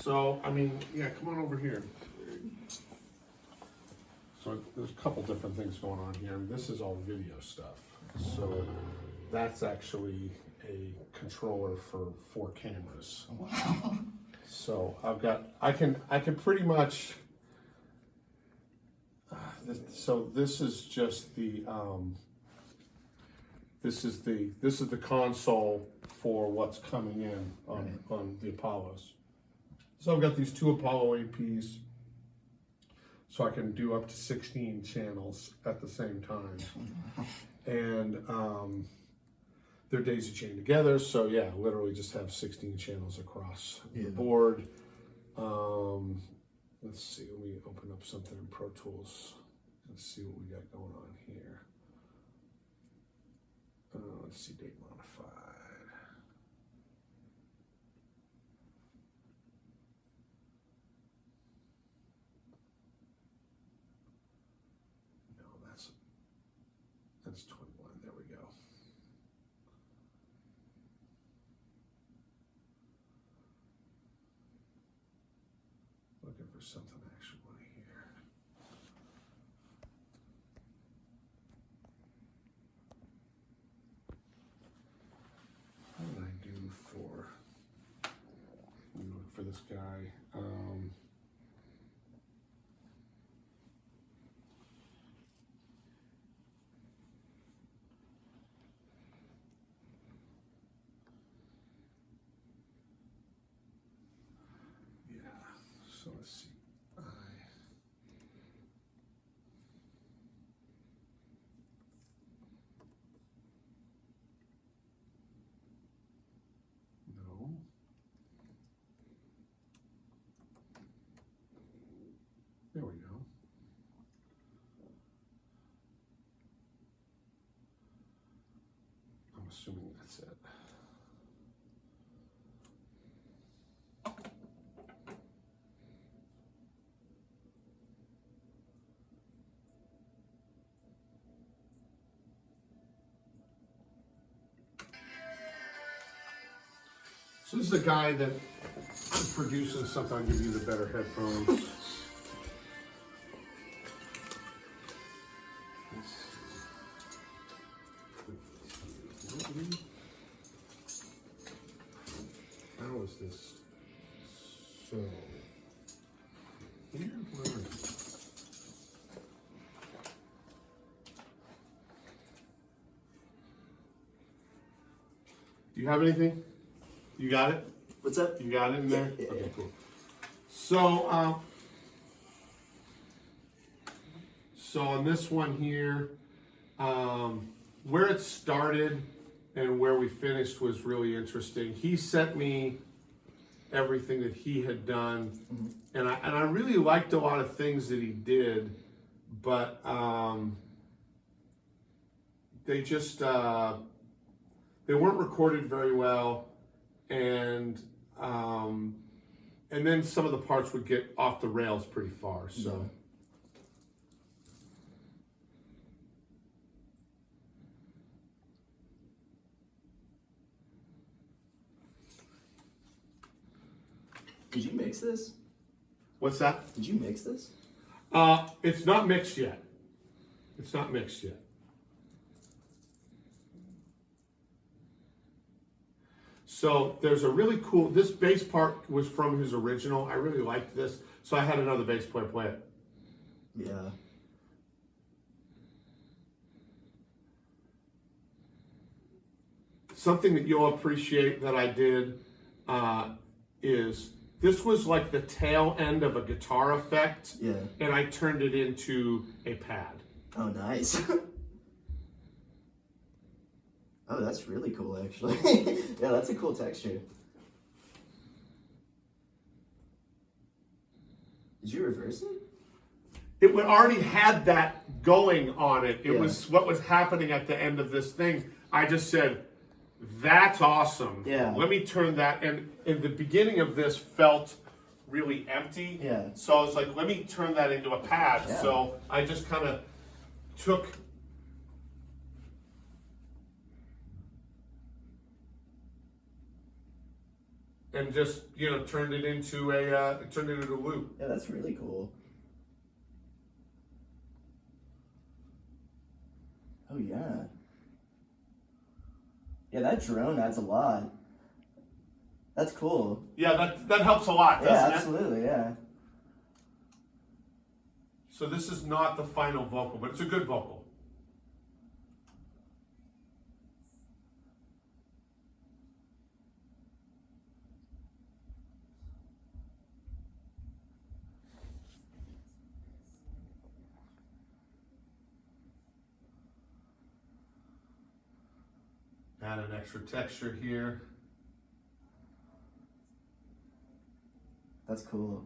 So, I mean, yeah, come on over here. So there's a couple different things going on here. This is all video stuff. So that's actually a controller for 4 cameras. Wow. So I can pretty much, so this is just the, this is the console for what's coming in on the Apollos. So I've got these 2 Apollo APs, so I can do up to 16 channels at the same time. And they're daisy chained together, so yeah, literally just have 16 channels across the board. Let's see, let me open up something in Pro Tools and see what we got going on here. Let's see, date modified. No, that's 21, there we go. Looking for something actually here. How did I do for, let me look for this guy. Yeah, so let's see. No. There we go. I'm assuming that's it. So this is a guy that is producing something. I'll give you the better headphones. How is this? So here, where is it? Do you have anything? You got it? What's up? You got it in there? Yeah. Okay, cool. So, so on this one here, where it started and where we finished was really interesting. He sent me everything that he had done, and I really liked a lot of things that he did, but they just they weren't recorded very well. And then some of the parts would get off the rails pretty far. So, Did you mix this? what's that? Did you mix this? It's not mixed yet. It's not mixed yet. So there's a really cool, this bass part was from his original. I really liked this. So I had another bass player play it. Yeah. Something that you'll appreciate that I did is this was like the tail end of a guitar effect. Yeah. And I turned it into a pad. Oh, nice. Oh, that's really cool, actually. Yeah, that's a cool texture. Did you reverse it? It already had that going on it. It Yeah. was what was happening at the end of this thing. I just said, that's awesome. Yeah. Let me turn that. And in the beginning of this felt really empty. Yeah. So I was like, let me turn that into a pad. Yeah. So I just kind of took and just turned it into a loop. Yeah, that's really cool. Oh yeah. Yeah, that drone adds a lot. That's cool. Yeah, that helps a lot, doesn't Yeah, it? absolutely, yeah. So this is not the final vocal, but it's a good vocal. Add an extra texture here. That's cool.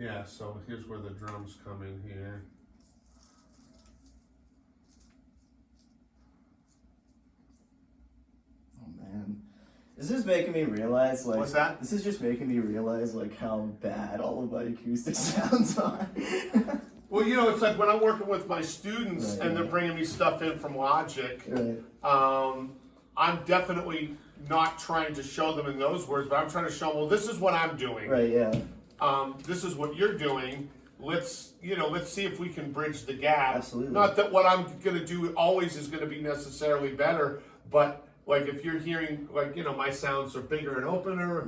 Yeah, so here's where the drums come in here. Oh man. This is making me realize, like... What's that? This is just making me realize, like, how bad all of my acoustic sounds are. Well, it's like when I'm working with my students and they're bringing me stuff in from Logic, I'm definitely not trying to show them in those words, but I'm trying to show them, well, this is what I'm doing. Right, yeah. This is what you're doing. Let's see if we can bridge the gap. Absolutely. Not that what I'm going to do always is going to be necessarily better, but like if you're hearing my sounds are bigger and opener,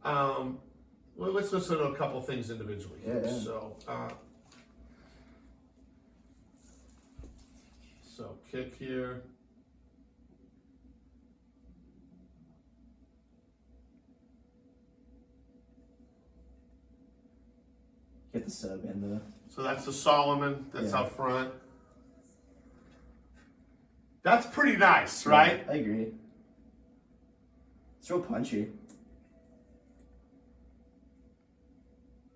well, let's listen to a couple things individually here. Yeah. So kick here. Get the sub and the... So that's the Solomon that's Yeah. up front. That's pretty nice, right? Yeah, I agree. It's real punchy.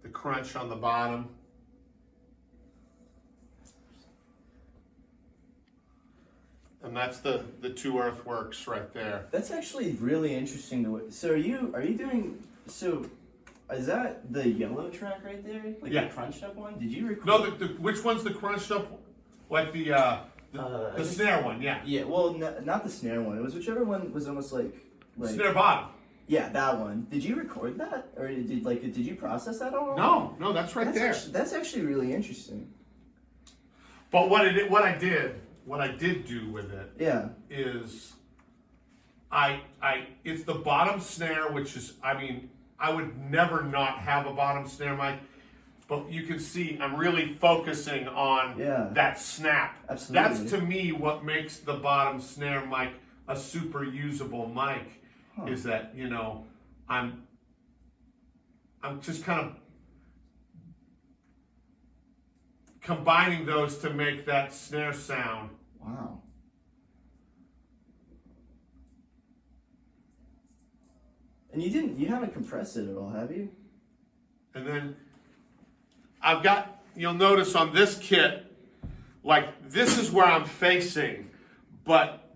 The crunch on the bottom. And that's the two earthworks right there. That's actually really interesting to... So are you doing... So is that the yellow track right there? Like Yeah. the crunched up one? Did you record... No, which one's the crunched up? Like the snare one, yeah. Yeah, well, not the snare one. It was whichever one was almost like Snare bottom. Yeah, that one. Did you record that, or did you process that all? No, that's right there. That's actually really interesting. But what I did do with it Yeah. is it's the bottom snare, which is, I would never not have a bottom snare mic, but you can see I'm really focusing on that snap. Absolutely. That's to me what makes the bottom snare mic a super usable mic, is that, I'm just kind of combining those to make that snare sound. Wow. And you haven't compressed it at all, have you? And then I've got, you'll notice on this kit, like this is where I'm facing, but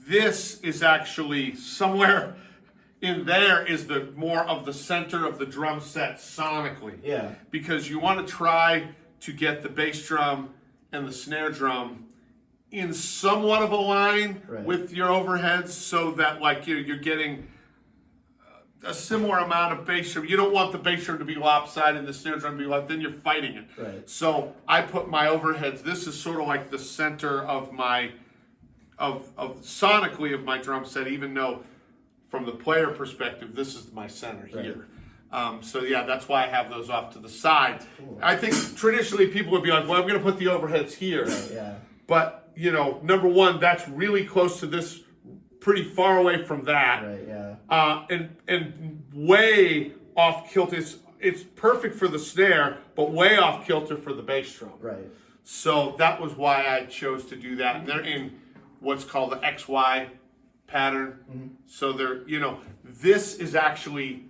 this is actually somewhere in there is the more of the center of the drum set sonically. Yeah. Because you want to try to get the bass drum and the snare drum in somewhat of a line with your overheads, so that like you're getting a similar amount of bass drum. You don't want the bass drum to be lopsided and the snare drum to be like, then you're fighting it. Right. So I put my overheads, this is sort of like the center of my, of sonically of my drum set, even though from the player perspective, this is my center here. So yeah, that's why I have those off to the side. Cool. I think traditionally people would be like, well, I'm gonna put the overheads here. Yeah. But, number one, that's really close to this, pretty far away from that. Right, yeah. And way off kilter. It's perfect for the snare, but way off kilter for the bass drum. Right. So that was why I chose to do that. And they're in what's called the XY pattern. So they're, this is actually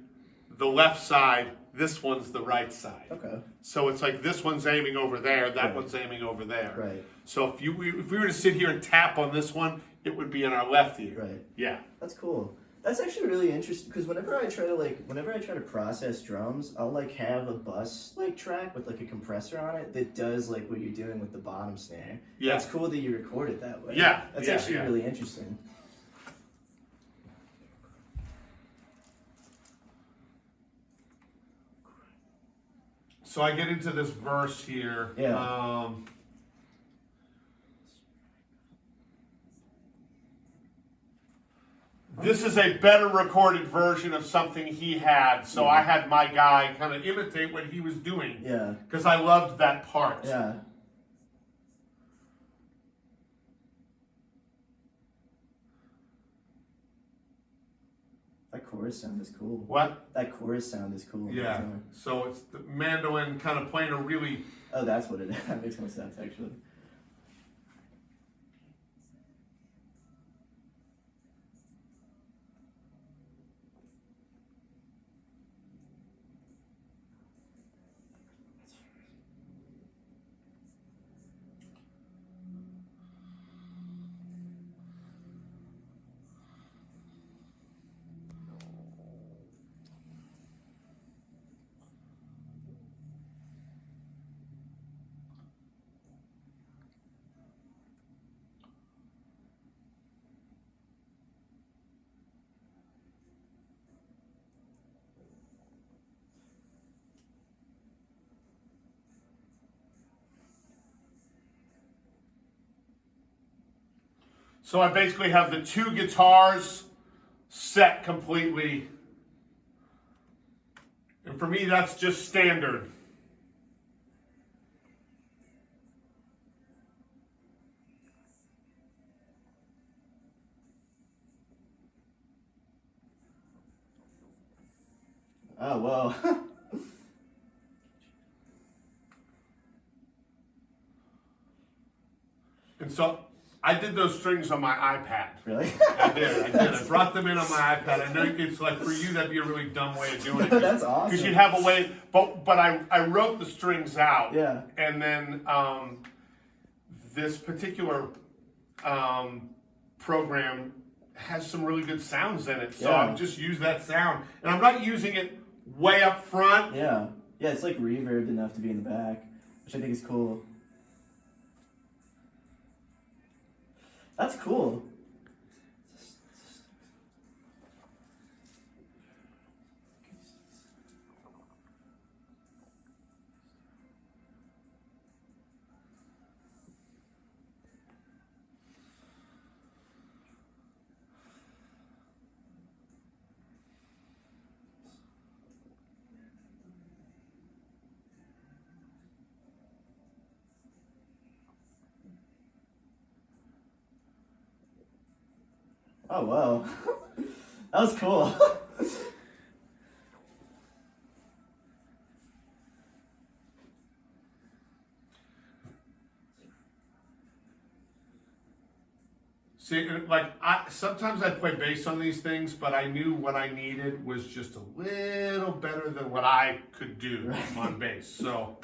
the left side this one's the right side. Okay. So it's like this one's aiming over there, that one's aiming over there. Right. So if we were to sit here and tap on this one, it would be in our left ear. Right. Yeah. That's cool. That's actually really interesting because whenever I try to process drums, I'll like have a bus like track with like a compressor on it that does like what you're doing with the bottom snare. Yeah. It's cool that you record it that way. Yeah. That's yeah, actually yeah. really interesting. So I get into this verse here. Yeah. This is a better recorded version of something he had, so I had my guy kind of imitate what he was doing. Yeah. Because I loved that part. Yeah. That chorus sound is cool. What? That chorus sound is cool. Yeah. So it's the mandolin kind of playing a really... Oh, that's what it is. That makes more sense, actually. So I basically have the two guitars set completely. And for me, that's just standard. Oh, whoa. And so I did those strings on my iPad. Really? I did. I brought them in on my iPad. I know it's like for you that'd be a really dumb way of doing it. That's awesome. Because you'd have a way, but I wrote the strings out. Yeah. And then this particular program has some really good sounds in it. So Yeah. I've just used that sound. And I'm not using it way up front. Yeah. Yeah, it's like reverbed enough to be in the back, which I think is cool. That's cool. Oh, wow. That was cool. See, like sometimes I play bass on these things, but I knew what I needed was just a little better than what I could do on bass. So.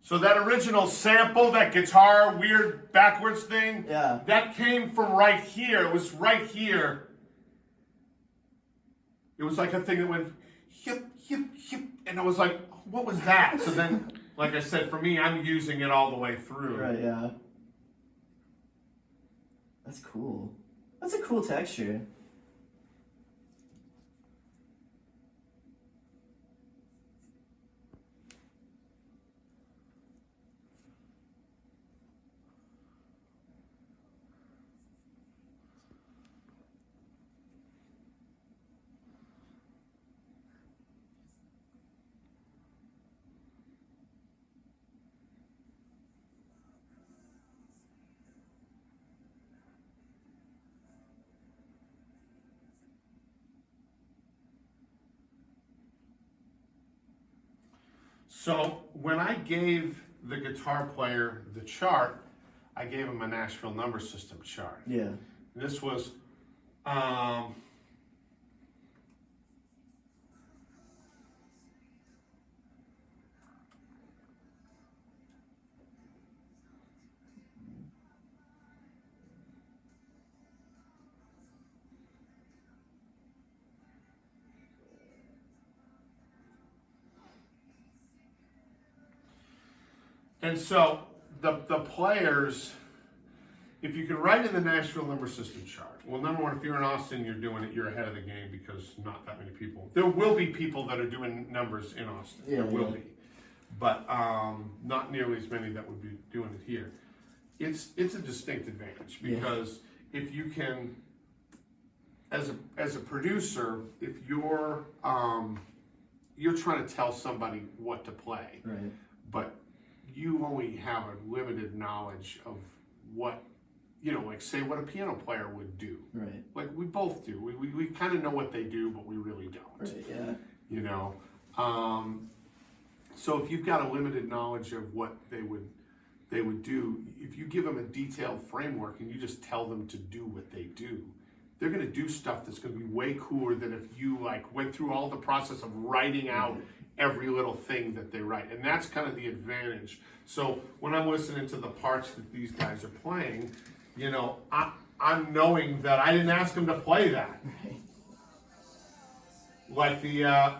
So that original sample, that guitar weird backwards thing, Yeah. that came from right here. It was right here. It was like a thing that went hip, hip, hip, and I was like, what was that? So then, like I said, for me, I'm using it all the way through. Right, yeah. That's cool. That's a cool texture. So when I gave the guitar player the chart, I gave him a Nashville number system chart. Yeah. This was, and so the players, if you can write in the Nashville number system chart, well, number one, if you're in Austin, you're doing it, you're ahead of the game because not that many people. There will be people that are doing numbers in Austin. Yeah, there will yeah. be, but not nearly as many that would be doing it here. It's a distinct advantage because if you can, as a producer, if you're trying to tell somebody what to play, Right. but you only have a limited knowledge of what, like say what a piano player would do. Right. Like we both do. We kind of know what they do, but we really don't. Right. Yeah. So if you've got a limited knowledge of what they would do, if you give them a detailed framework and you just tell them to do what they do, they're going to do stuff that's going to be way cooler than if you went through all the process of writing out every little thing that they write. And that's kind of the advantage. So when I'm listening to the parts that these guys are playing, I'm knowing that I didn't ask them to play that. Like the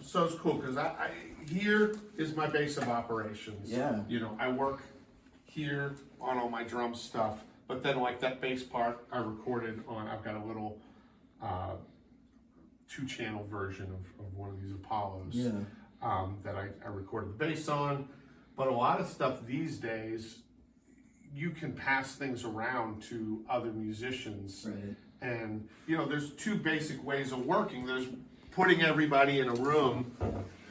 So it's cool because I here is my base of operations. Yeah. I work here on all my drum stuff, but then like that bass part I recorded on. I've got a little 2-channel version of one of these Apollos that I recorded the bass on. But a lot of stuff these days, you can pass things around to other musicians. Right. And there's 2 basic ways of working. There's putting everybody in a room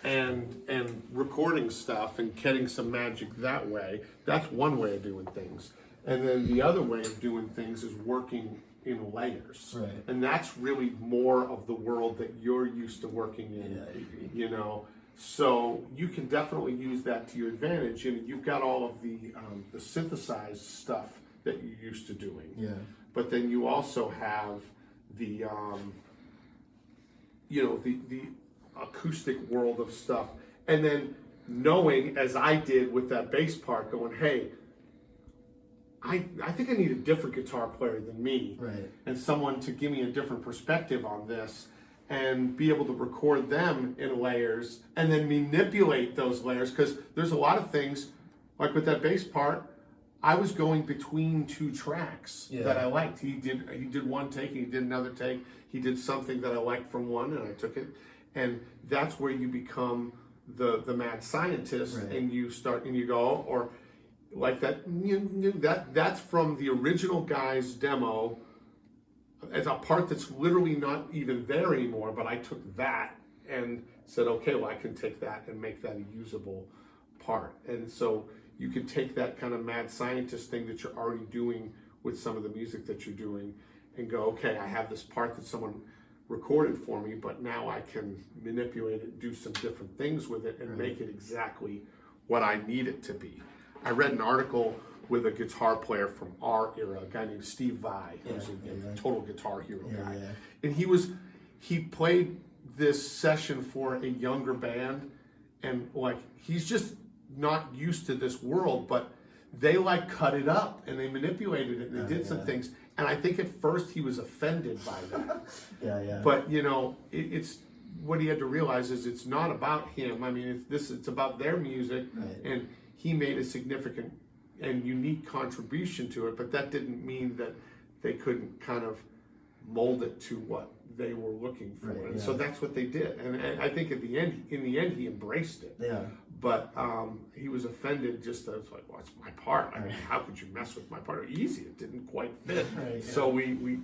and recording stuff and getting some magic that way. That's one way of doing things. And then the other way of doing things is working in layers. Right. And that's really more of the world that you're used to working in. Yeah, I agree. So you can definitely use that to your advantage. And you've got all of the synthesized stuff that you're used to doing. Yeah. But then you also have the the acoustic world of stuff, and then knowing, as I did with that bass part, going, hey, I think I need a different guitar player than me, Right. and someone to give me a different perspective on this, and be able to record them in layers, and then manipulate those layers, because there's a lot of things, like with that bass part, I was going between 2 tracks that I liked. He did one take, and he did another take. He did something that I liked from one, and I took it. And that's where you become the mad scientist, Right. and you start and you go, or like that's from the original guy's demo. It's a part that's literally not even there anymore, but I took that and said, okay, well, I can take that and make that a usable part. And so you can take that kind of mad scientist thing that you're already doing with some of the music that you're doing and go, okay, I have this part that someone recorded for me, but now I can manipulate it, do some different things with it, and make it exactly what I need it to be. I read an article with a guitar player from our era, a guy named Steve Vai, who's a total guitar hero guy. Yeah. And he played this session for a younger band, and like he's just not used to this world, but they like cut it up and they manipulated it and they did some things. And I think at first he was offended by that. Yeah. But you know, it's what he had to realize is it's not about him. I mean, it's about their music, and he made a significant and unique contribution to it. But that didn't mean that they couldn't kind of mold it to what they were looking for. And so that's what they did. And I think in the end, he embraced it. Yeah. But he was offended just that it's like, well, it's my part. I mean, how could you mess with my part? Easy, it didn't quite fit. So we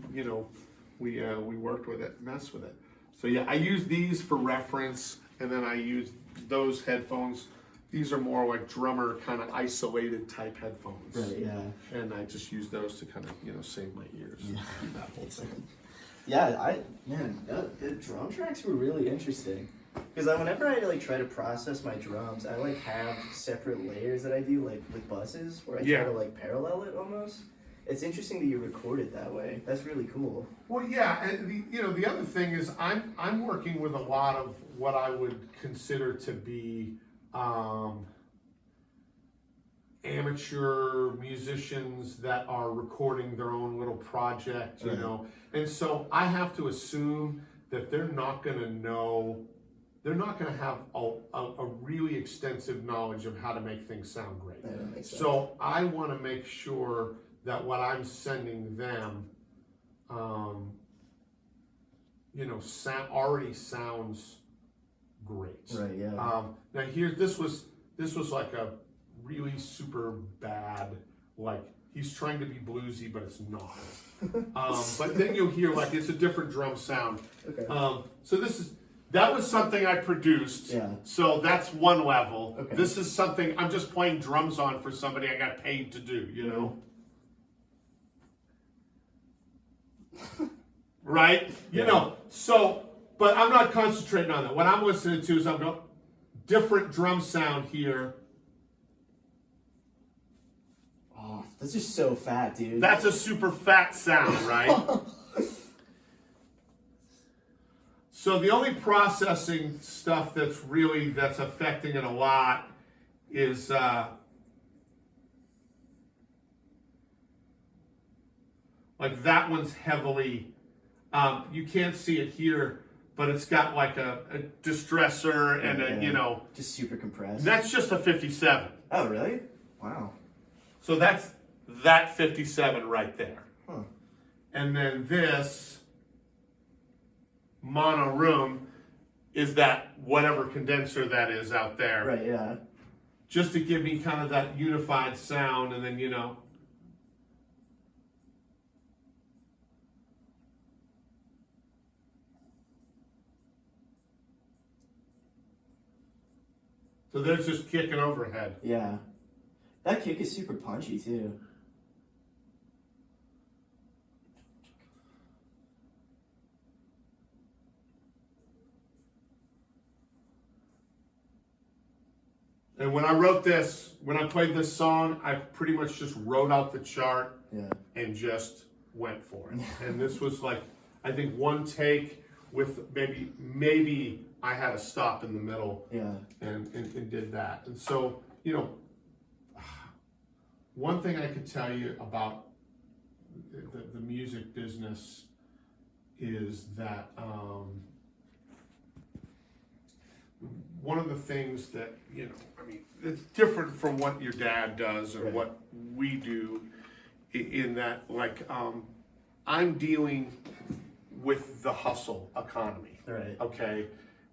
worked with it, messed with it. So yeah, I use these for reference, and then I use those headphones. These are more like drummer kind of isolated type headphones. Right, yeah. And I just use those to kind of, save my ears. Yeah. Yeah, the drum tracks were really interesting. Because whenever I like try to process my drums, I like have separate layers that I do like with buses where I try to like parallel it almost. It's interesting that you record it that way. That's really cool. Well, yeah, and the other thing is I'm working with a lot of what I would consider to be amateur musicians that are recording their own little project, you know, and so I have to assume that they're not going to have a really extensive knowledge of how to make things sound great. So I want to make sure that what I'm sending them, already sounds great. Right. Yeah. Now this was like a really super bad, like he's trying to be bluesy, but it's not. But then you'll hear like it's a different drum sound. Okay. So that was something I produced. Yeah. So that's one level. Okay. This is something I'm just playing drums on for somebody I got paid to do, you know? Right? You know, so, but I'm not concentrating on that. What I'm listening to is I'm going, different drum sound here. Oh, that's just so fat, dude. That's a super fat sound, right? So the only processing stuff that's affecting it a lot is like that one's heavily, you can't see it here, but it's got like a distressor and just super compressed. That's just a 57. Oh, really? Wow. So that's that 57 right there. Huh. And then this mono room is that whatever condenser that is out there. Right, yeah. Just to give me kind of that unified sound, and then so there's just kicking overhead. Yeah. That kick is super punchy too. And when I played this song, I pretty much just wrote out the chart and just went for it. And this was like, I think one take with maybe I had a stop in the middle and did that. And so, one thing I could tell you about the music business is that one of the things that, it's different from what your dad does or what we do in that, like, I'm dealing with the hustle economy. Right. Okay?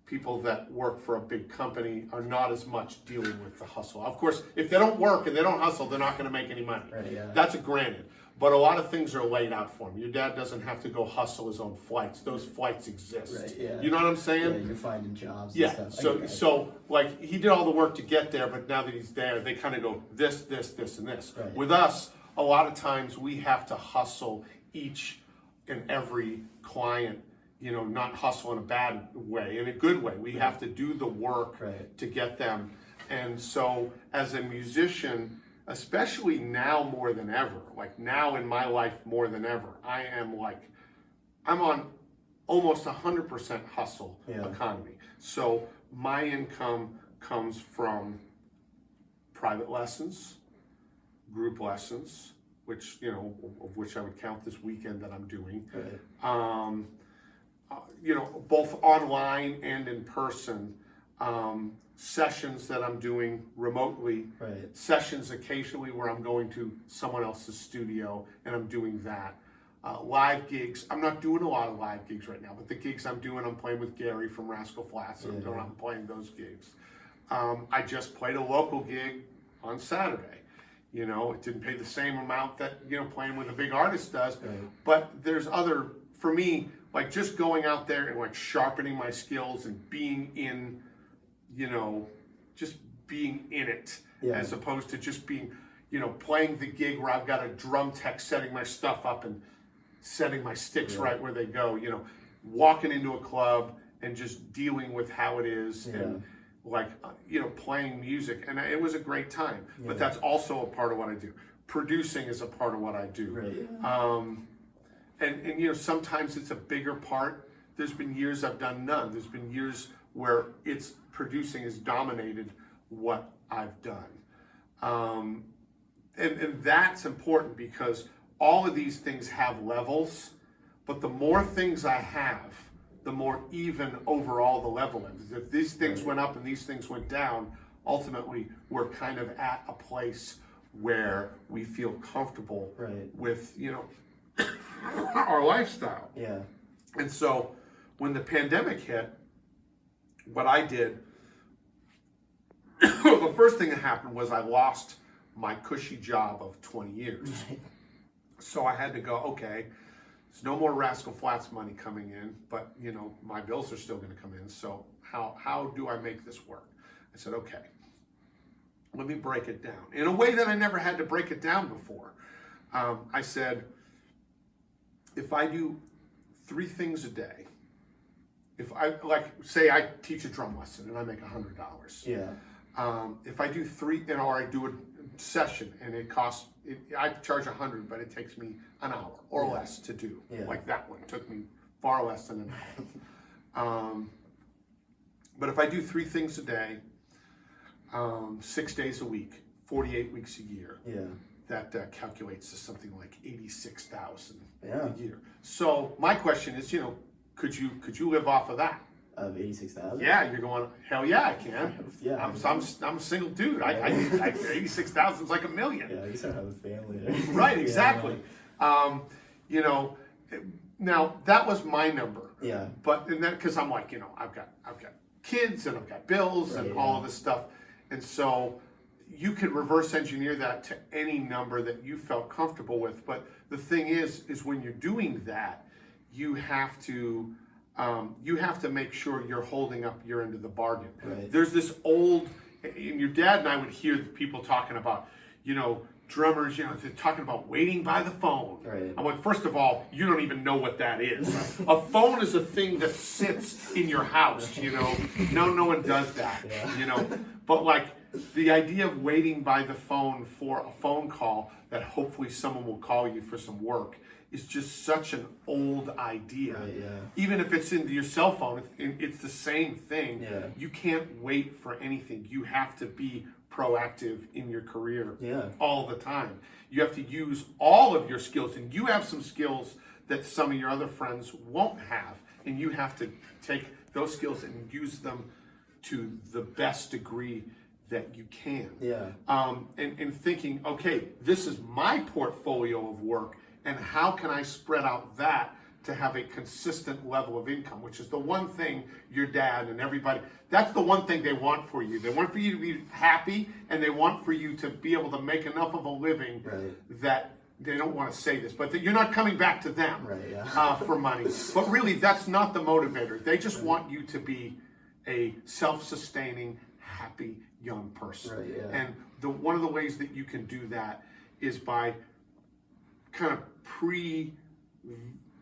People that work for a big company are not as much dealing with the hustle. Of course, if they don't work and they don't hustle, they're not going to make any money. Right, yeah. That's a granted. But a lot of things are laid out for him. Your dad doesn't have to go hustle his own flights. Those flights exist. Right, yeah. You know what I'm saying? Yeah, you're finding jobs Yeah. and stuff. So like he did all the work to get there, but now that he's there, they kind of go this, and this. Right. With us, a lot of times we have to hustle each and every client. Not hustle in a bad way, in a good way. We have to do the work to get them. And so as a musician, especially now more than ever, like now in my life more than ever, I'm on almost 100% hustle Yeah. economy. So my income comes from private lessons, group lessons, which, you know, of which I would count this weekend that I'm doing. Right. You know, both online and in person, sessions that I'm doing remotely, Right. sessions occasionally where I'm going to someone else's studio and I'm doing that. Live gigs, I'm not doing a lot of live gigs right now, but the gigs I'm doing, I'm playing with Gary from Rascal Flatts, and Yeah. I'm playing those gigs. I just played a local gig on Saturday. You know, it didn't pay the same amount that, you know, playing with a big artist does, Right. but there's other, for me, like just going out there and like sharpening my skills and being in, you know, just being in it, Yeah. as opposed to just being, you know, playing the gig where I've got a drum tech setting my stuff up and setting my sticks Yeah. right where they go, you know, walking into a club and just dealing with how it is and like, you know, playing music. And it was a great time, but that's also a part of what I do. Producing is a part of what I do. Right. And you know, sometimes it's a bigger part. There's been years I've done none. There's been years where it's producing has dominated what I've done. And that's important because all of these things have levels, but the more things I have, the more even overall the level is. If these things went up and these things went down, ultimately we're kind of at a place where we feel comfortable Right. with, you know, our lifestyle. Yeah. And so when the pandemic hit, what I did, the first thing that happened was I lost my cushy job of 20 years. So I had to go, okay, there's no more Rascal Flatts money coming in, but you know, my bills are still gonna come in. So how do I make this work? I said, okay, let me break it down in a way that I never had to break it down before. I said, if I do 3 things a day, if I, like, say I teach a drum lesson and I make $100. Yeah. If I do 3, or I do a session and it costs, I charge 100, but it takes me an hour or less to do. Yeah. Like that one took me far less than an hour. But if I do 3 things a day, 6 days a week, 48 weeks a year, that calculates to something like 86,000 a year. So my question is, you know, could you live off of that? Of 86,000? Yeah, you're going, hell yeah, I can. Yeah. I'm a single dude. I 86,000 is like $1 million. Yeah, I guess I don't have a family there. Right, exactly. You know, now that was my number. Yeah. But and that because I'm like, you know, I've got kids and I've got bills and all of this stuff, and so you could reverse engineer that to any number that you felt comfortable with. But the thing is when you're doing that, you have to make sure you're holding up your end of the bargain. Right. There's this old, and your dad and I would hear people talking about, you know, drummers, you know, they're talking about waiting by the phone. Right. I'm like, first of all, you don't even know what that is. A phone is a thing that sits in your house, you know. No one does that, you know. But like the idea of waiting by the phone for a phone call that hopefully someone will call you for some work is just such an old idea. Right, yeah. Even if it's into your cell phone, it's the same thing. Yeah. You can't wait for anything. You have to be proactive in your career all the time. You have to use all of your skills, and you have some skills that some of your other friends won't have, and you have to take those skills and use them to the best degree that you can. Yeah. And thinking, okay, this is my portfolio of work, and how can I spread out that to have a consistent level of income, which is the one thing your dad and everybody, that's the one thing they want for you. They want for you to be happy, and they want for you to be able to make enough of a living that they don't want to say this, but that you're not coming back to them for money. But really, that's not the motivator. They just want you to be a self-sustaining, happy young person. And one of the ways that you can do that is by kind of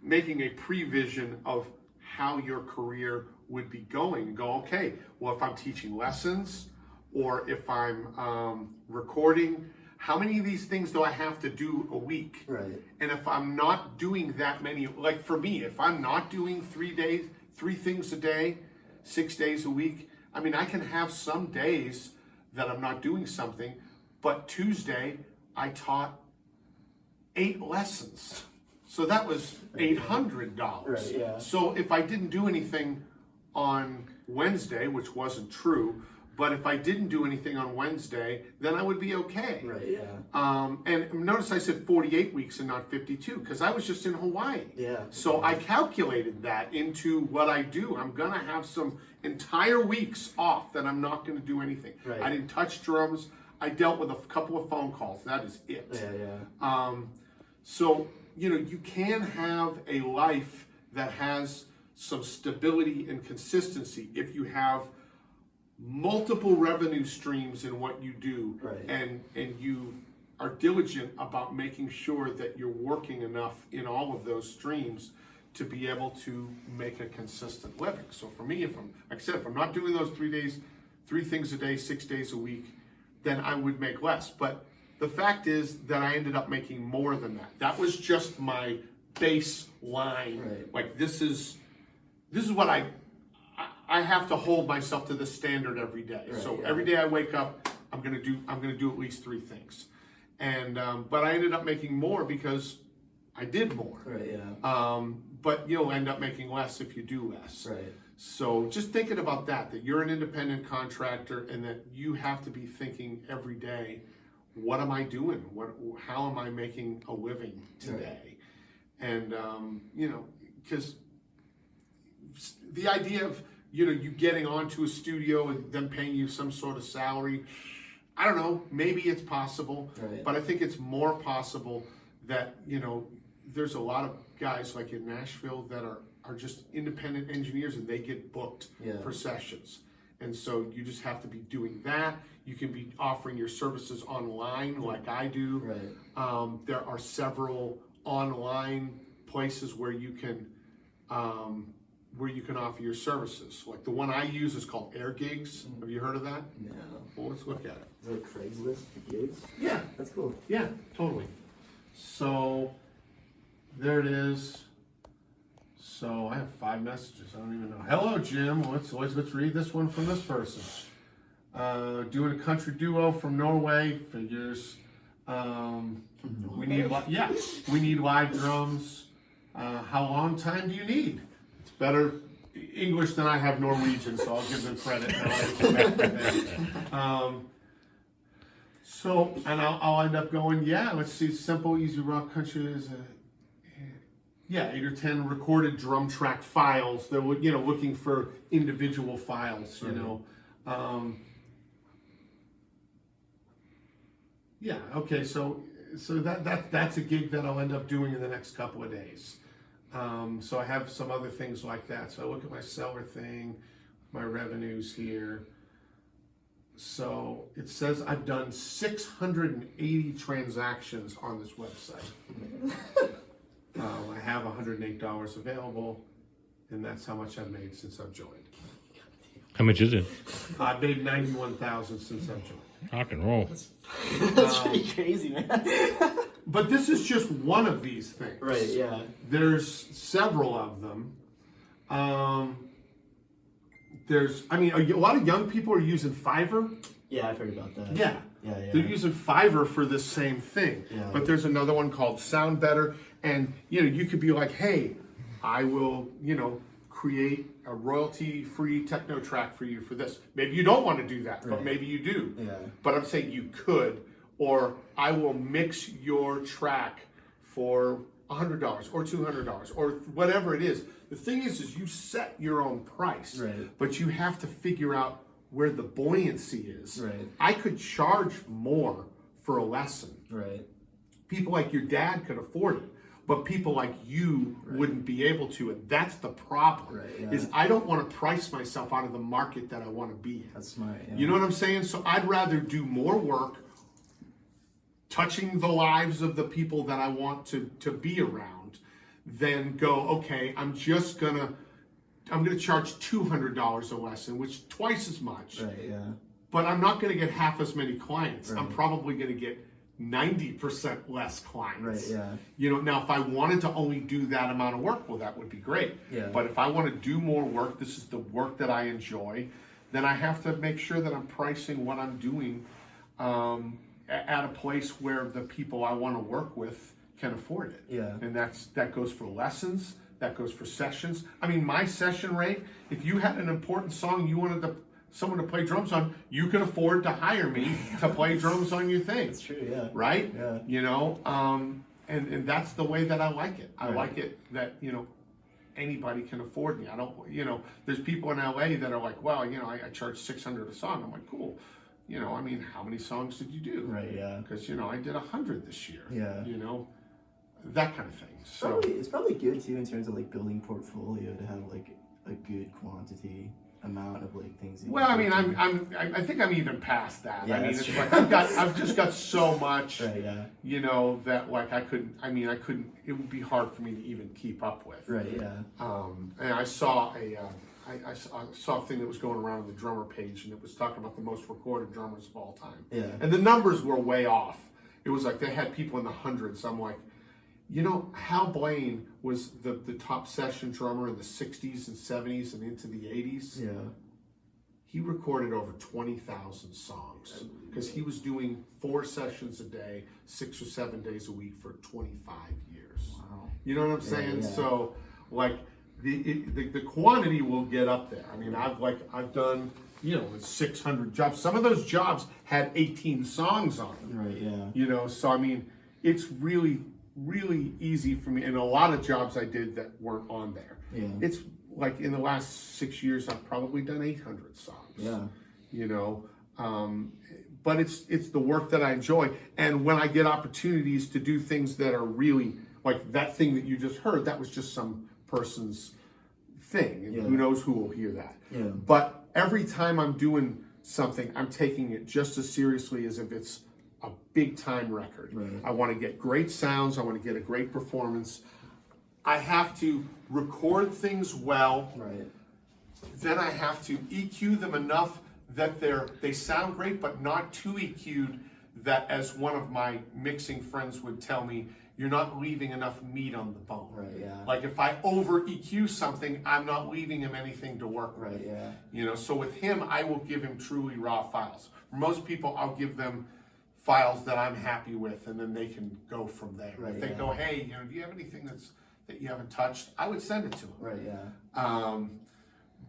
making a prevision of how your career would be going and go, okay, well, if I'm teaching lessons or if I'm recording, how many of these things do I have to do a week? Right. And if I'm not doing that many, like for me, if I'm not doing 3 things a day, 6 days a week, I mean, I can have some days that I'm not doing something, but Tuesday I taught 8 lessons. So that was $800. Right, yeah. So if I didn't do anything on Wednesday, which wasn't true, but if I didn't do anything on Wednesday, then I would be okay. Right, yeah. And notice I said 48 weeks and not 52 because I was just in Hawaii. Yeah. So I calculated that into what I do. I'm going to have some entire weeks off that I'm not going to do anything. Right. I didn't touch drums. I dealt with a couple of phone calls. That is it. Yeah, yeah. So, you know, you can have a life that has some stability and consistency if you have multiple revenue streams in what you do, right. and you are diligent about making sure that you're working enough in all of those streams to be able to make a consistent living. So for me, if I'm, like I said, if I'm not doing those 3 things a day, 6 days a week, then I would make less. But the fact is that I ended up making more than that. That was just my baseline. Right. Like this is what I have to hold myself to this standard every day. Right, so yeah. every day I wake up, I'm gonna do at least 3 things. And but I ended up making more because I did more. Right, yeah. But you'll end up making less if you do less. Right. So just thinking about that you're an independent contractor and that you have to be thinking every day, what am I doing? How am I making a living today? Right. And you know, because the idea of, you know, you getting onto a studio and them paying you some sort of salary, I don't know, maybe it's possible, right. But I think it's more possible that, you know, there's a lot of guys like in Nashville that are just independent engineers and they get booked for sessions. And so you just have to be doing that. You can be offering your services online like I do. Right. There are several online places where you can offer your services. Like the one I use is called Air Gigs. Have you heard of that? No. Well, let's look at it. Is it Craigslist for gigs? Yeah. That's cool. Yeah, totally. So there it is. So I have 5 messages. I don't even know. Hello, Jim. Let's read this one from this person. Doing a country duo from Norway. Figures. We need live drums. How long time do you need? It's better English than I have Norwegian, so I'll give them credit. And I'll get back to that. So, and I'll end up going, yeah, let's see, simple, easy rock country is 8 or 10 recorded drum track files. They're, you know, looking for individual files, you know. Yeah, okay, so that's a gig that I'll end up doing in the next couple of days. So I have some other things like that. So I look at my seller thing, my revenues here. So it says I've done 680 transactions on this website. I have $108 available, and that's how much I've made since I've joined. How much is it? I've made $91,000 since I've joined. Rock and roll. That's pretty crazy, man. But this is just one of these things. Right, yeah. There's several of them. A lot of young people are using Fiverr. Yeah, I've heard about that. Yeah. They're using Fiverr for this same thing. Yeah. But there's another one called Sound Better. And, you know, you could be like, hey, I will, you know, create a royalty-free techno track for you for this. Maybe you don't want to do that, but maybe you do. Yeah. But I'm saying you could. Or I will mix your track for $100 or $200 or whatever it is. The thing is you set your own price, but you have to figure out where the buoyancy is. Right. I could charge more for a lesson. Right. People like your dad could afford it, but people like you wouldn't be able to, and that's the problem. Right, yeah. Is I don't want to price myself out of the market that I want to be in. That's smart. Yeah. You know what I'm saying? So I'd rather do more work touching the lives of the people that I want to be around than go, okay, I'm gonna charge $200 a lesson, which twice as much. Right, yeah. But I'm not gonna get half as many clients. I'm probably gonna get 90% less clients. Right, yeah. You know, now if I wanted to only do that amount of work, well, that would be great. Yeah. But if I want to do more work, this is the work that I enjoy, then I have to make sure that I'm pricing what I'm doing at a place where the people I want to work with can afford it. Yeah. And that goes for lessons, that goes for sessions. I mean, my session rate, if you had an important song you wanted someone to play drums on, you can afford to hire me to play drums on your thing. That's true, yeah. Right? Yeah. You know, and that's the way that I like it. I Right. like it that, you know, anybody can afford me. I don't, you know, there's people in LA that are like, well, you know, I charge $600 a song. I'm like, cool. You know, I mean, how many songs did you do? Right, yeah. Because, you know, I did 100 this year. Yeah. You know, that kind of thing. So It's probably good too in terms of like building portfolio to have like a good quantity amount of like things. That well, I you mean, do. I think I'm even past that. Yeah, I mean, that's it's true. like I've just got so much, Right, yeah. you know, that like I couldn't. It would be hard for me to even keep up with. Right, yeah. And I saw I saw a thing that was going around on the drummer page, and it was talking about the most recorded drummers of all time. Yeah. And the numbers were way off. It was like they had people in the hundreds. I'm like, you know, Hal Blaine was the top session drummer in the 60s and 70s and into the 80s. Yeah. He recorded over 20,000 songs because he was doing 4 sessions a day, 6 or 7 days a week for 25 years. Wow. You know what I'm saying? Yeah. So, like, the quantity will get up there. I mean, I've done, you know, 600 jobs. Some of those jobs had 18 songs on them. Right, yeah. You know, so I mean, it's really easy for me. And a lot of jobs I did that weren't on there. Yeah. It's like in the last 6 years, I've probably done 800 songs. Yeah. You know, but it's the work that I enjoy. And when I get opportunities to do things that are really like that thing that you just heard, that was just some person's thing, and Yeah. who knows who will hear that. Yeah. But every time I'm doing something, I'm taking it just as seriously as if it's a big time record. Right. I want to get great sounds. I want to get a great performance. I have to record things well. Right. Then I have to EQ them enough that they sound great, but not too EQ'd that, as one of my mixing friends would tell me, you're not leaving enough meat on the bone. Right, yeah. Like if I over EQ something, I'm not leaving him anything to work with. Right, yeah. You know, so with him, I will give him truly raw files. For most people, I'll give them files that I'm happy with, and then they can go from there. Right, if they yeah. go, hey, you know, do you have anything that you haven't touched? I would send it to them. Right, yeah.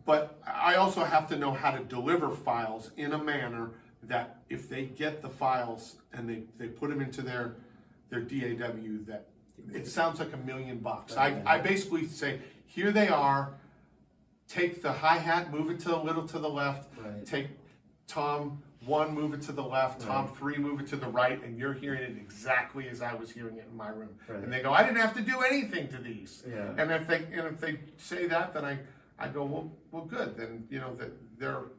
But I also have to know how to deliver files in a manner that if they get the files and they put them into their DAW, that it sounds like $1 million. I basically say, here they are, take the hi-hat, move it to a little to the left, Right. take Tom 1, move it to the left, Tom 3, move it to the right, and you're hearing it exactly as I was hearing it in my room. Right. And they go, I didn't have to do anything to these. Yeah. And if they say that, then I go, well, good. Then you know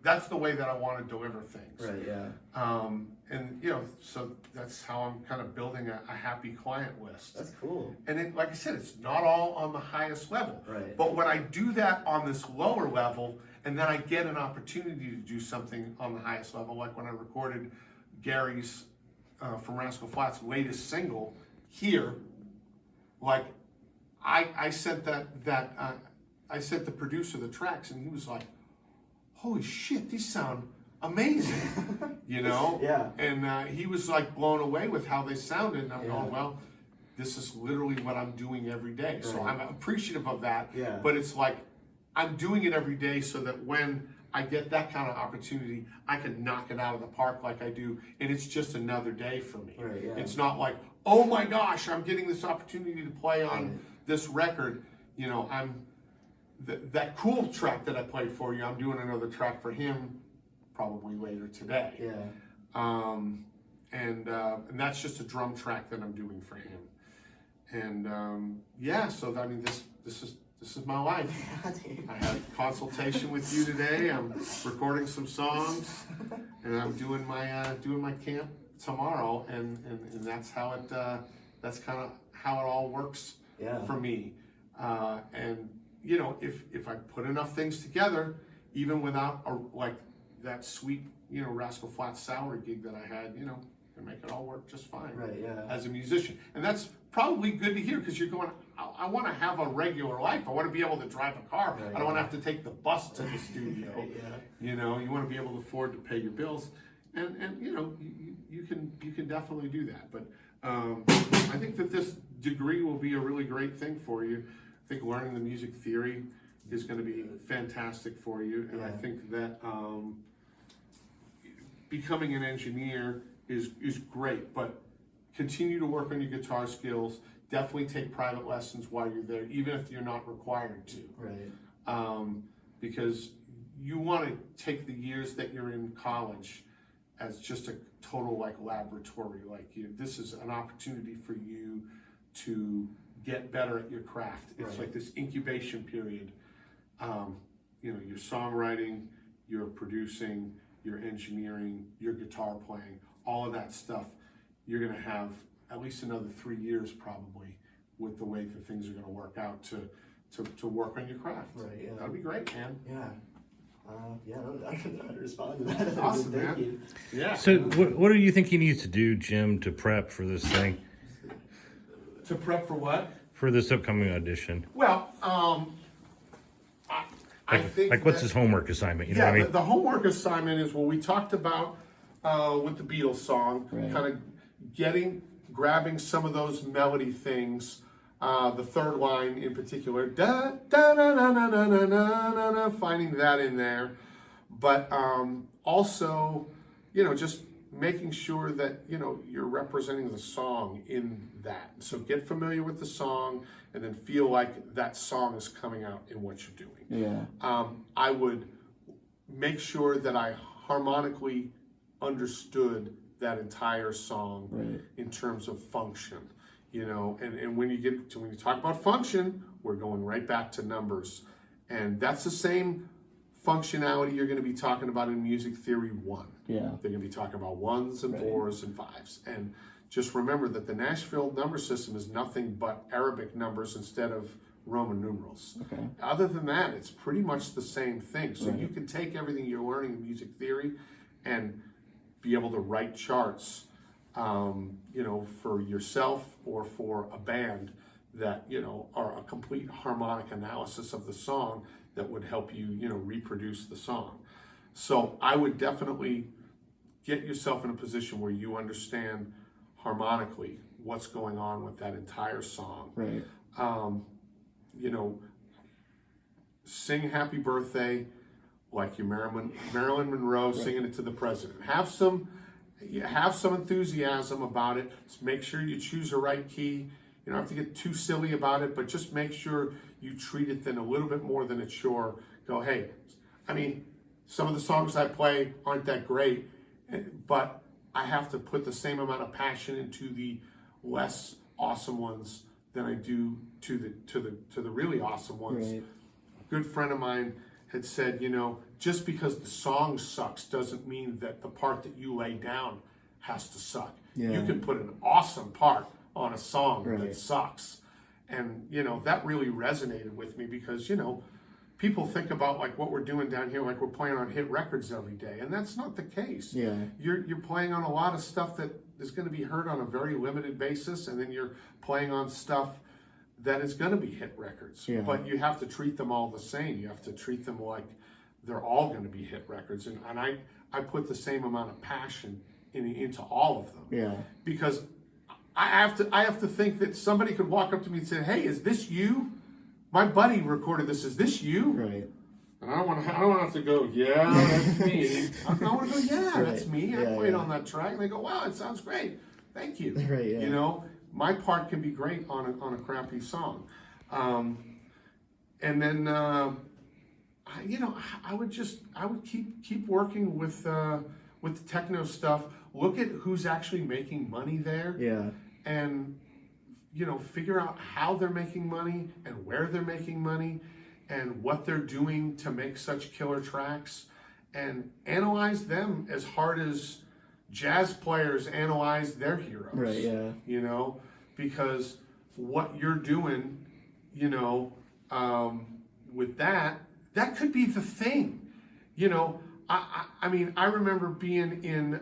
that's the way that I want to deliver things. Right, yeah. And you know, so that's how I'm kind of building a happy client list. That's cool. And it, like I said, it's not all on the highest level. Right. But when I do that on this lower level, and then I get an opportunity to do something on the highest level, like when I recorded Gary's from Rascal Flatts' latest single here, like I sent I sent the producer the tracks, and he was like, "Holy shit, these sound amazing," you know? Yeah. And he was like blown away with how they sounded, and I'm Yeah. going, "Well, this is literally what I'm doing every day." So Right. I'm appreciative of that. Yeah. But it's like I'm doing it every day so that when I get that kind of opportunity, I can knock it out of the park like I do, and it's just another day for me. Right, yeah. It's not like, oh my gosh, I'm getting this opportunity to play on Right. this record. You know, that cool track that I played for you, I'm doing another track for him probably later today. Yeah. And that's just a drum track that I'm doing for him. And yeah, so I mean, this is my life. I had a consultation with you today. I'm recording some songs, and I'm doing my camp tomorrow, and that's how that's kind of how it all works Yeah. for me. And you know, if I put enough things together, even without like that sweet, you know, Rascal Flatts salary gig that I had, you know, can make it all work just fine. Right, yeah. As a musician. And that's probably good to hear because you're going, I want to have a regular life. I want to be able to drive a car. Right, I don't want to have to take the bus to the studio. Right, yeah. You know, you want to be able to afford to pay your bills. And you know, you can definitely do that. But I think that this degree will be a really great thing for you. I think learning the music theory is going to be fantastic for you. And I think that becoming an engineer is great, but continue to work on your guitar skills. Definitely take private lessons while you're there, even if you're not required to. Right. Because you want to take the years that you're in college as just a total like laboratory. Like this is an opportunity for you to get better at your craft. It's like this incubation period. You know, your songwriting, your producing, your engineering, your guitar playing, all of that stuff, you're going to have at least another 3 years probably with the way that things are going to work out to work on your craft. Right, yeah. That'd be great, man. Yeah. I can respond to that. Awesome, Thank man. you. Yeah. So what do you think he needs to do, Jim, to prep for this thing? To prep for what? For this upcoming audition? Well, I think like what's that, his homework assignment? You know yeah, what I mean? the homework assignment is what we talked about with the Beatles song, kind of grabbing some of those melody things, the third line in particular, da da da da da da da da da, finding that in there, but also, you know, just making sure that you know you're representing the song in that. So get familiar with the song, and then feel like that song is coming out in what you're doing. Yeah. I would make sure that I harmonically understood that entire song in terms of function, you know, and when you talk about function, we're going right back to numbers, and that's the same functionality you're going to be talking about in Music Theory 1. Yeah. They're going to be talking about 1s and 4s and 5s, and just remember that the Nashville number system is nothing but Arabic numbers instead of Roman numerals. Okay. Other than that, it's pretty much the same thing. So you can take everything you're learning in music theory and be able to write charts, you know, for yourself or for a band that, you know, are a complete harmonic analysis of the song that would help you, you know, reproduce the song. So I would definitely get yourself in a position where you understand harmonically what's going on with that entire song. Right. You know, sing Happy Birthday like you're Marilyn Monroe singing it to the president. Have some enthusiasm about it. Just make sure you choose the right key. You don't have to get too silly about it, but just make sure you treat it then a little bit more than it's sure. Go, hey, I mean, some of the songs I play aren't that great, but I have to put the same amount of passion into the less awesome ones than I do to the really awesome ones. Right. A good friend of mine had said, you know, just because the song sucks doesn't mean that the part that you lay down has to suck. Yeah. You can put an awesome part on a song that Right. sucks. And, you know, that really resonated with me because, you know, people think about like what we're doing down here, like we're playing on hit records every day. And that's not the case. Yeah. You're playing on a lot of stuff that is going to be heard on a very limited basis. And then you're playing on stuff that is going to be hit records. Yeah. But you have to treat them all the same. You have to treat them like they're all going to be hit records. And I put the same amount of passion into all of them. Yeah. Because I have to think that somebody could walk up to me and say, "Hey, is this you? My buddy recorded this. Is this you?" Right. And I don't want to have to go, "Yeah, that's me." I want to go, "Yeah, that's me. I played on that track." And they go, "Wow, it sounds great. Thank you." Right, yeah. You know, my part can be great on a crappy song, and then you know, I would keep working with the techno stuff. Look at who's actually making money there. Yeah. And, you know, figure out how they're making money and where they're making money and what they're doing to make such killer tracks and analyze them as hard as jazz players analyze their heroes. Right, yeah. You know, because what you're doing, you know, with that could be the thing. You know, I mean, I remember being in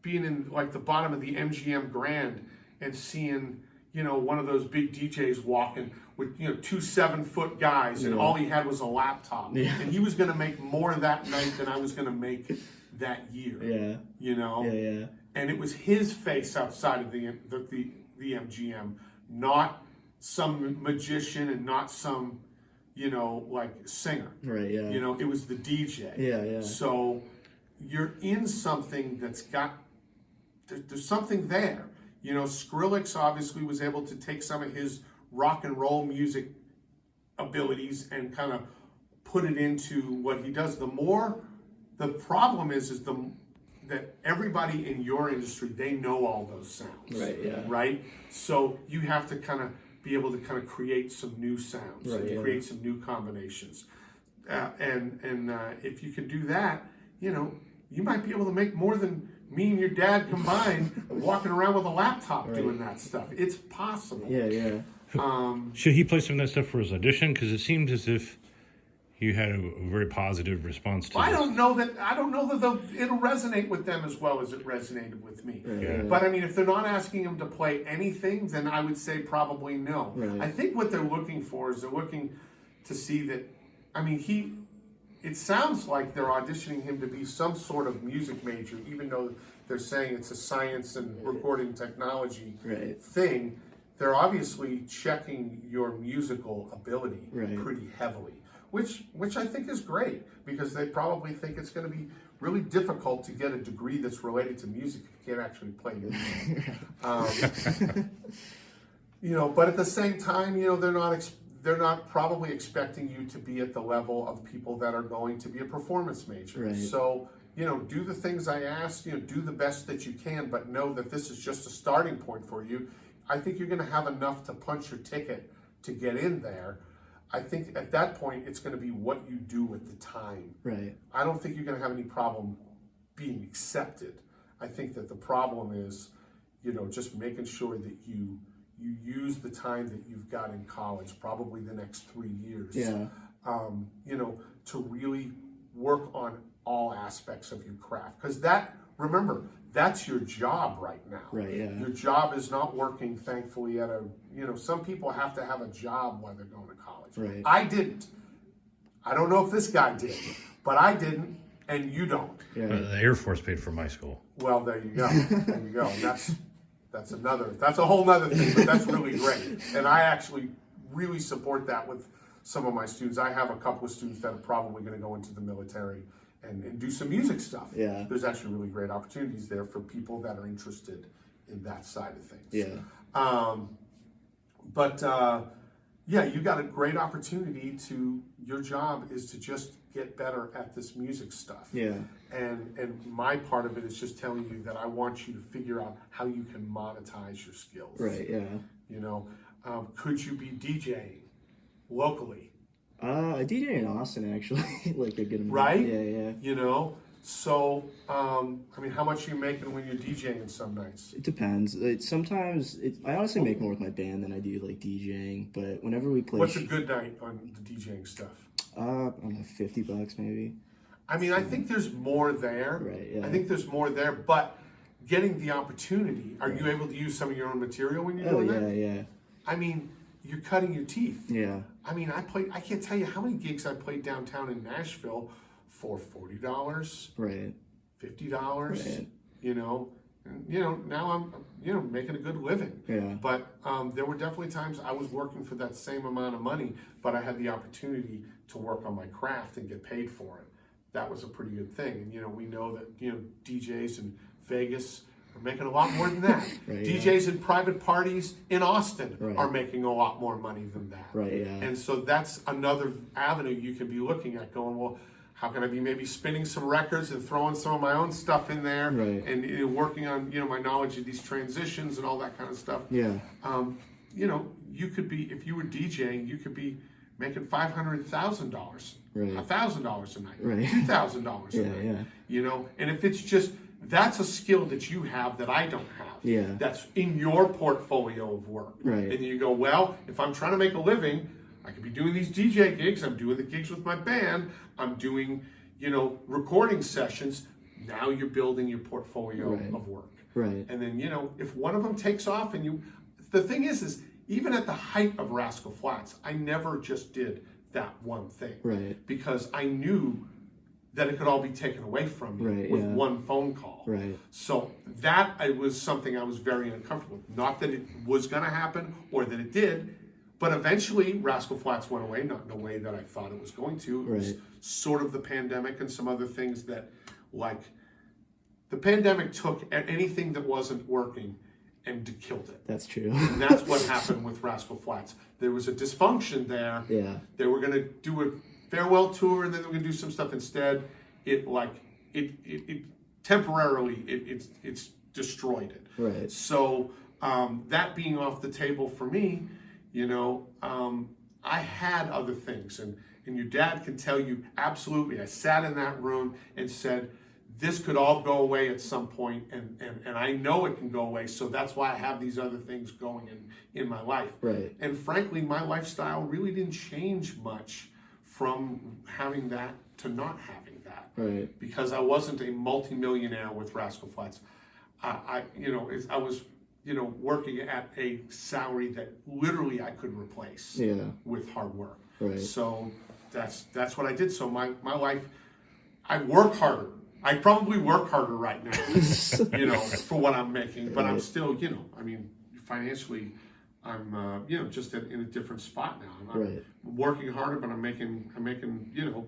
being in like the bottom of the MGM Grand and seeing, you know, one of those big DJs walking with, you know, 2 7-foot guys, and all he had was a laptop, and he was going to make more that night than I was going to make that year. Yeah. You know. Yeah. And it was his face outside of the MGM, not some magician and not some, you know, like singer. Right. Yeah. You know, it was the DJ. Yeah. So you're in something that's got, there's something there. You know, Skrillex obviously was able to take some of his rock and roll music abilities and kind of put it into what he does. The problem is that everybody in your industry, they know all those sounds. Right, yeah. Right? So you have to kind of be able to kind of create some new sounds, right, create some new combinations. And if you can do that, you know, you might be able to make more than me and your dad combined walking around with a laptop doing that stuff. It's possible. Yeah. Should he play some of that stuff for his audition? Because it seemed as if you had a very positive response to I this. don't know that it'll resonate with them as well as it resonated with me. Yeah. But I mean, if they're not asking him to play anything, then I would say probably no. Right. I think what they're looking for is they're looking to see that, I mean, it sounds like they're auditioning him to be some sort of music major, even though they're saying it's a science and recording technology thing. They're obviously checking your musical ability pretty heavily. Which I think is great, because they probably think it's going to be really difficult to get a degree that's related to music if you can't actually play music. You know, but at the same time, you know, they're not probably expecting you to be at the level of people that are going to be a performance major. Right. So, you know, do the things I asked, you know, do the best that you can, but know that this is just a starting point for you. I think you're going to have enough to punch your ticket to get in there. I think at that point, it's going to be what you do with the time. Right. I don't think you're going to have any problem being accepted. I think that the problem is, you know, just making sure that you use the time that you've got in college, probably the next 3 years, you know, to really work on all aspects of your craft. Because remember, that's your job right now. Right, yeah. Your job is not working, thankfully, you know, some people have to have a job while they're going to college. Right. I didn't. I don't know if this guy did, but I didn't, and you don't. Yeah. The Air Force paid for my school. Well, there you go. There you go. That's a whole nother thing, but that's really great. And I actually really support that with some of my students. I have a couple of students that are probably going to go into the military and do some music stuff. Yeah. There's actually really great opportunities there for people that are interested in that side of things. Yeah. Yeah, you got a great opportunity your job is to just get better at this music stuff. Yeah. And my part of it is just telling you that I want you to figure out how you can monetize your skills. Right, yeah. You know, could you be DJing locally? I DJ in Austin, actually, like a good amount. Right? Yeah. You know, so, I mean, how much are you making when you're DJing some nights? It depends. I honestly make more with my band than I do like DJing, but whenever we play... What's a good night on the DJing stuff? I don't know, $50 maybe. I mean, I think there's more there. Right, yeah. I think there's more there, but getting the opportunity, are you able to use some of your own material when you're doing that? Yeah. I mean, you're cutting your teeth. Yeah. I mean, I can't tell you how many gigs I played downtown in Nashville for $40, Right. $50, Right. you know, and, you know, now I'm, you know, making a good living. Yeah. But there were definitely times I was working for that same amount of money, but I had the opportunity to work on my craft and get paid for it. That was a pretty good thing. And, you know, we know that, you know, DJs in Vegas are making a lot more than that. Right, DJs in private parties in Austin Right. are making a lot more money than that. Right, yeah. And so that's another avenue you can be looking at, going, well, how can I be maybe spinning some records and throwing some of my own stuff in there, Right. and you know, working on, you know, my knowledge of these transitions and all that kind of stuff. Yeah. You know, you could be, if you were DJing, you could be making $500,000, Right. $1,000 a night, Right. $2,000 a night. Yeah. You know, and if it's just, that's a skill that you have that I don't have. Yeah. That's in your portfolio of work. Right. And you go, well, if I'm trying to make a living, I could be doing these DJ gigs. I'm doing the gigs with my band. I'm doing, you know, recording sessions. Now you're building your portfolio Right. of work. Right. And then, you know, if one of them takes off and the thing is even at the height of Rascal Flatts, I never just did that one thing. Right. Because I knew that it could all be taken away from me Right, with yeah. one phone call. Right. So that was something I was very uncomfortable with. Not that it was going to happen or that it did, but eventually Rascal Flatts went away, not in the way that I thought it was going to. It was Right. sort of the pandemic and some other things that, like, the pandemic took anything that wasn't working and killed it. That's true. And that's what happened with Rascal Flatts. There was a dysfunction there. Yeah. They were going to do a farewell tour, and then they were going to do some stuff instead. It temporarily it's destroyed it. Right. So that being off the table for me, you know, I had other things, and your dad can tell you absolutely. I sat in that room and said, this could all go away at some point, and I know it can go away, so that's why I have these other things going in my life. Right. And frankly, my lifestyle really didn't change much from having that to not having that. Right. Because I wasn't a multimillionaire with Rascal Flatts. I was, you know, working at a salary that literally I could replace Yeah. with hard work. Right. So that's what I did. So my life, I work harder. I probably work harder right now, you know, for what I'm making, but I'm Right. still, you know, I mean, financially, I'm, you know, just in a different spot now. I'm Right. working harder, but I'm making, you know,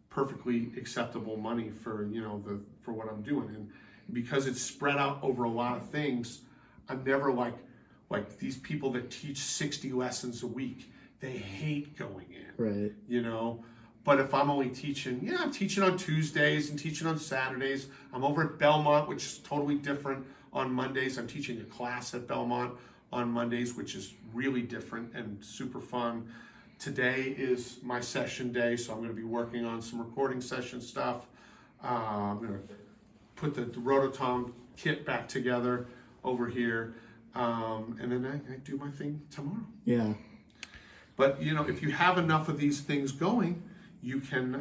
perfectly acceptable money for, you know, for what I'm doing. And because it's spread out over a lot of things, I'm never like these people that teach 60 lessons a week. They hate going in, Right. you know. But if I'm only teaching, I'm teaching on Tuesdays and teaching on Saturdays. I'm over at Belmont, which is totally different on Mondays. I'm teaching a class at Belmont on Mondays, which is really different and super fun. Today is my session day, so I'm going to be working on some recording session stuff. I'm going to put the Rototom kit back together over here, and then I do my thing tomorrow. Yeah. But, you know, if you have enough of these things going, you can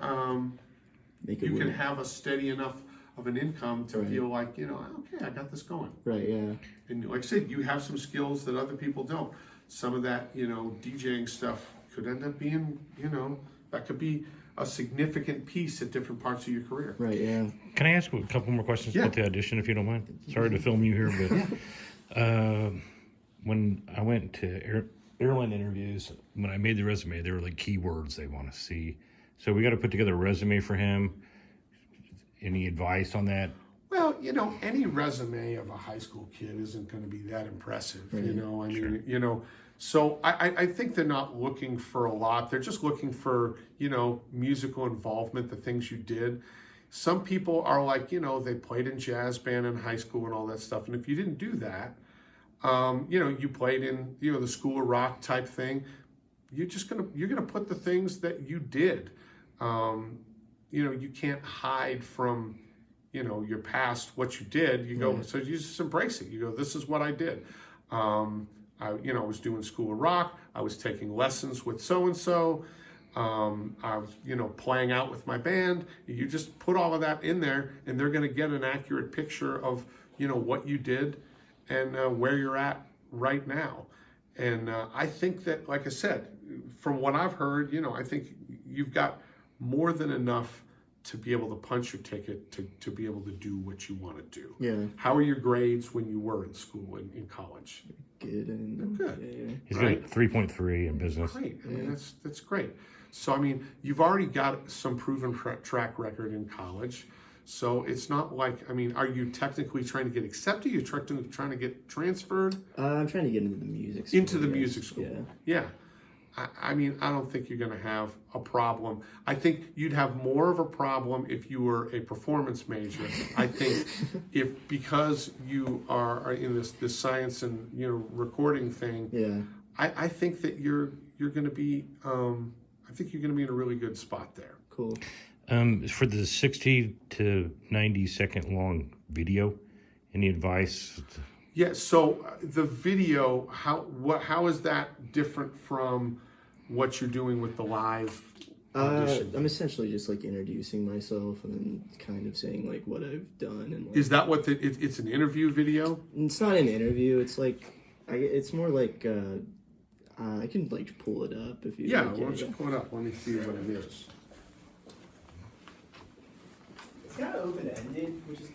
Make it you can work. have a steady enough of an income to Right. feel like, you know, okay, I got this going. Right. Yeah. And like I said, you have some skills that other people don't. Some of that, you know, DJing stuff could end up being, you know, that could be a significant piece at different parts of your career. Right. Yeah. Can I ask a couple more questions Yeah. about the audition, if you don't mind? Sorry to film you here, but when I went to airline interviews, when I made the resume, there were like keywords they want to see. So we got to put together a resume for him. Any advice on that? Well, you know, any resume of a high school kid isn't going to be that impressive, you know. I mean, you know, so I think they're not looking for a lot. They're just looking for, you know, musical involvement, the things you did. Some people are like, you know, they played in jazz band in high school and all that stuff. And if you didn't do that, you know, you played in, you know, the School of Rock type thing, you're gonna put the things that you did. You know, you can't hide from, you know, your past, what you did. You go, so you just embrace it. You go, this is what I did. I was doing School of Rock. I was taking lessons with so-and-so. I was, you know, playing out with my band. You just put all of that in there, and they're going to get an accurate picture of, you know, what you did and where you're at right now. And I think that, like I said, from what I've heard, you know, I think you've got more than enough to be able to punch your ticket to be able to do what you want to do. Yeah. How are your grades when you were in school, in college? Good. And Good. Yeah. He's Right. got 3.3 in business. Great. I mean, that's great. So, I mean, you've already got some proven track record in college. So it's not like, I mean, are you technically trying to get accepted? You're trying to get transferred I'm trying to get into the music school. into the yes. music school. Yeah. Yeah. I mean, I don't think you're going to have a problem. I think you'd have more of a problem if you were a performance major. I think because you are in this science and, you know, recording thing, Yeah. I think that you're going to be I think you're going to be in a really good spot there. Cool. For the 60 to 90 second long video, any advice? Yeah. So the video, how is that different from what you're doing with the live audition? I'm essentially just like introducing myself and then kind of saying like what I've done and like, Is that what it's an interview video? it's not an interview. It's like it's more like I can like pull it up if you Yeah, like, why don't you pull it up? Let me see what it is. It's kind of open ended, which is